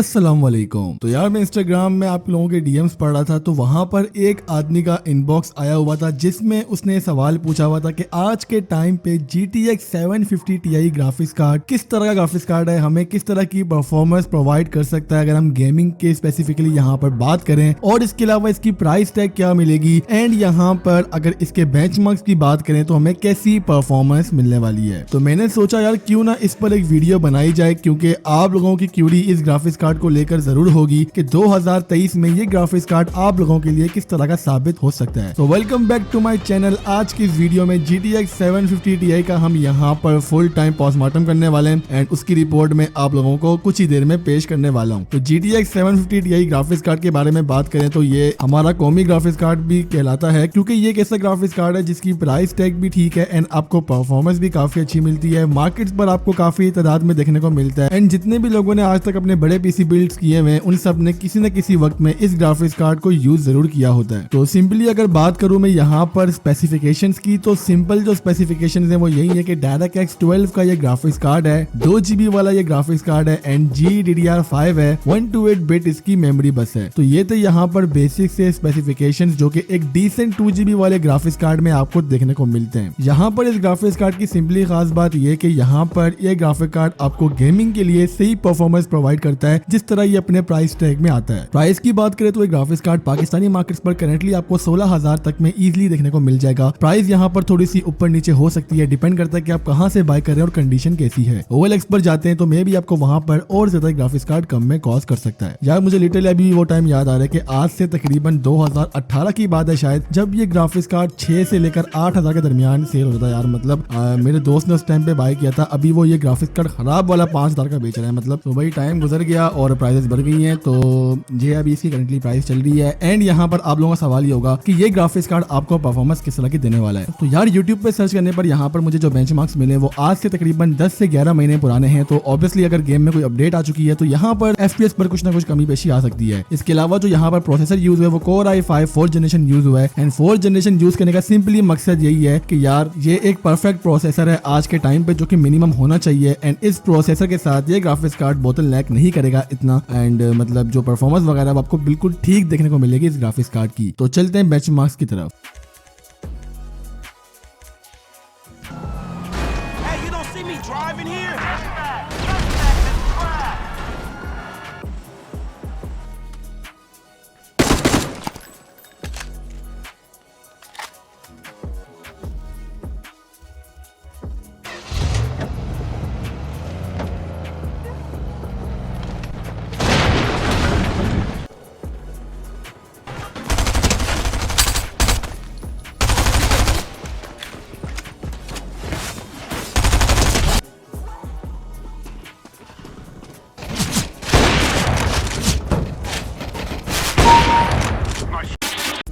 अस्सलाम वालेकुम। तो यार मैं इंस्टाग्राम में आप लोगों के डीएम्स पढ़ रहा था, तो वहां पर एक आदमी का इनबॉक्स आया हुआ था जिसमें उसने सवाल पूछा हुआ था कि आज के टाइम पे GTX 750 Ti ग्राफिक्स कार्ड किस तरह का ग्राफिक्स कार्ड है, हमें किस तरह की परफॉर्मेंस प्रोवाइड कर सकता है अगर हम गेमिंग के स्पेसिफिकली यहाँ पर बात करें, और इसके अलावा इसकी प्राइस टैग क्या मिलेगी, एंड यहाँ पर अगर इसके बेंचमार्क्स की बात करें तो हमें कैसी परफॉर्मेंस मिलने वाली है। तो मैंने सोचा यार क्यों ना इस पर एक वीडियो बनाई जाए, क्योंकि आप लोगों की क्यूरी इस ग्राफिक्स कार्ड को लेकर जरूर होगी कि 2023 में ये ग्राफिक्स कार्ड आप लोगों के लिए किस तरह का साबित हो सकता है। तो welcome back to my channel. आज की इस वीडियो में GTX 750 Ti का हम यहाँ पर फुल टाइम पोस्टमार्टम करने वाले हैं एंड उसकी रिपोर्ट में आप लोगों को कुछ ही देर में पेश करने वाला हूँ। तो GTX 750 Ti ग्राफिक्स कार्ड के बारे में बात करें तो ये हमारा कौमी ग्राफिक्स कार्ड भी कहलाता है, क्योंकि ये एक ऐसा ग्राफिक्स कार्ड है जिसकी प्राइस टैग भी ठीक है एंड आपको परफॉर्मेंस भी काफी अच्छी मिलती है। मार्केट्स पर आपको काफी तादाद में देखने को मिलता है एंड जितने भी लोगों ने आज तक अपने बड़े पीसी बिल्ड्स किए हुए हैं उन सब ने किसी न किसी वक्त में इस ग्राफिक्स कार्ड को यूज जरूर किया होता है। तो सिंपली अगर बात करूं मैं यहाँ पर स्पेसिफिकेशंस की, तो सिंपल जो स्पेसिफिकेशंस है वो यही है कि DirectX 12 का ये ग्राफिक्स कार्ड है, 2 GB वाला ये ग्राफिक्स कार्ड है एंड GDDR5 है, 128 बिट इसकी मेमोरी बस है। तो ये थे यहाँ पर बेसिक से स्पेसिफिकेशंस जो कि एक डिसेंट 2 GB वाले ग्राफिक्स कार्ड में आपको देखने को मिलते हैं। यहाँ पर इस ग्राफिक्स कार्ड की सिंपली खास बात ये कि यहाँ पर ये ग्राफिक कार्ड आपको गेमिंग के लिए सही परफॉर्मेंस प्रोवाइड करता है जिस तरह ये अपने प्राइस टैग में आता है। प्राइस की बात करें तो ये ग्राफिक्स कार्ड पाकिस्तानी मार्केट्स पर करेंटली आपको 16,000 तक में इजीली देखने को मिल जाएगा। प्राइस यहाँ पर थोड़ी सी ऊपर नीचे हो सकती है, डिपेंड करता है कि आप कहां से बाय कर रहे हैं और कंडीशन कैसी है। OLX पर जाते हैं तो मे भी आपको वहां पर और ज्यादा ग्राफिक्स कार्ड कम में कॉस्ट कर सकता है। यार मुझे लिटरली अभी वो टाइम याद आ रहा है कि आज से तकरीबन 2018 की बात है शायद, जब ये ग्राफिक्स कार्ड 6 से लेकर 8,000 के दरमियान सेल होता है। यार मतलब मेरे दोस्त ने उस टाइम पे बाय किया था, अभी वो ये ग्राफिक्स कार्ड खराब वाला 5,000 का बेच रहा है। मतलब तो भाई टाइम गुजर गया और प्राइसेस बढ़ गई हैं, तो ये अभी इसकी करंटली प्राइस चल रही है। एंड यहाँ पर आप लोगों का सवाल ये होगा कि ये ग्राफिक्स कार्ड आपको परफॉर्मेंस किस तरह की देने वाला है। तो यार यूट्यूब पे सर्च करने पर यहाँ पर मुझे जो बेंचमार्क्स मिले वो आज से तकरीबन 10 से 11 महीने पुराने हैं। तो ऑब्वियसली अगर गेम में कोई अपडेट आ चुकी है तो यहाँ पर FPS पर कुछ ना कुछ कमी पेशी आ सकती है। इसके अलावा जो यहाँ पर प्रोसेसर यूज हुआ है वो Core i5 4th generation use हुआ है एंड 4th जनरेशन यूज करने का सिंपली मकसद यही है कि यार ये एक परफेक्ट प्रोसेसर है आज के टाइम पे जो कि मिनिमम होना चाहिए एंड इस प्रोसेसर के साथ ये ग्राफिक्स कार्ड बोतल नेक नहीं करेगा इतना एंड मतलब जो परफॉर्मेंस वगैरह आपको बिल्कुल ठीक देखने को मिलेगी इस ग्राफिक्स कार्ड की। तो चलते हैं बेंचमार्क्स की तरफ।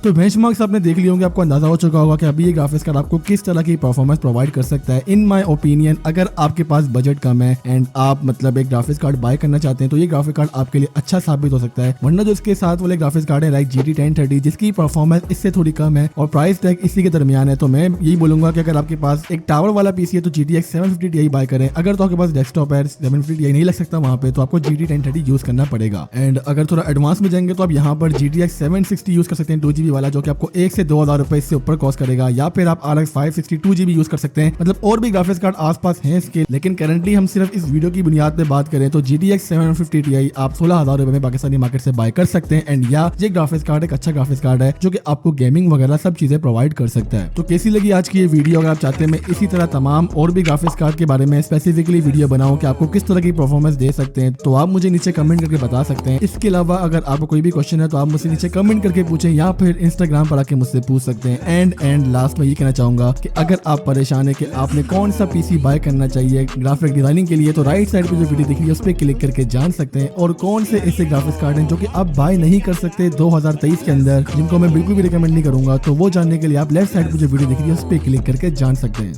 तो बेंचमार्क्स आपने देख लिए होंगे, आपको अंदाजा हो चुका होगा कि अभी ये ग्राफिक्स कार्ड आपको किस तरह की परफॉर्मेंस प्रोवाइड कर सकता है। इन माय ओपिनियन अगर आपके पास बजट कम है एंड आप मतलब एक ग्राफिक्स कार्ड बाय करना चाहते हैं तो ये ग्राफिक कार्ड आपके लिए अच्छा साबित हो सकता है। वरना जो इसके साथ वाले ग्राफिक्स कार्ड है लाइक GT 1030 जिसकी परफॉर्मेंस इससे थोड़ी कम है और प्राइस टैग इसी के दरमियान है, तो मैं यही बोलूंगा कि अगर आपके पास एक टावर वाला पीसी है तो GTX 750 Ti बाय करें। अगर तो आपके पास डेस्कटॉप है 750 Ti नहीं लग सकता वहां पे तो आपको GT 1030 यूज करना पड़ेगा। एंड अगर थोड़ा एडवांस में जाएंगे तो आप यहाँ पर GTX 760 यूज कर सकते हैं 2 GB वाला, जो कि आपको 1 से 2,000 रुपए इससे ऊपर कॉस्ट करेगा। या फिर आप RX 560 2 GB यूज कर सकते हैं। मतलब और भी ग्राफिक्स कार्ड आसपास हैं इसके, लेकिन करंटली हम सिर्फ इस वीडियो की बुनियाद पे बात करें तो GTX 750 Ti आप 16,000 रुपए में पाकिस्तानी मार्केट से बाय कर सकते हैं। एंड या ये ग्राफिक्स कार्ड एक अच्छा ग्राफिक्स कार्ड है जो कि आपको गेमिंग वगैरह सब चीजें प्रोवाइड कर सकता है। तो कैसी लगी आज की ये वीडियो? अगर आप चाहते हैं मैं इसी तरह तमाम और भी ग्राफिक्स कार्ड के बारे में स्पेसिफिकली वीडियो बनाऊं कि आपको किस तरह की परफॉर्मेंस दे सकते हैं, तो आप मुझे नीचे कमेंट करके बता सकते हैं। इसके अलावा अगर आपको कोई भी क्वेश्चन है तो आप मुझसे नीचे कमेंट करके पूछें या फिर इंस्टाग्राम पर आके मुझसे पूछ सकते हैं। एंड लास्ट में ये कहना चाहूंगा कि अगर आप परेशान है कि आपने कौन सा पीसी बाय करना चाहिए ग्राफिक डिजाइनिंग के लिए, तो राइट साइड पे जो वीडियो दिख रही है उस पर क्लिक करके जान सकते हैं और कौन से ऐसे ग्राफिक्स कार्ड हैं जो कि आप बाय नहीं कर सकते 2023 के अंदर, जिनको मैं बिल्कुल भी रिकमेंड नहीं करूंगा। तो वो जानने के लिए आप लेफ्ट साइड पे जो वीडियो दिख रही है उस पर क्लिक करके जान सकते हैं।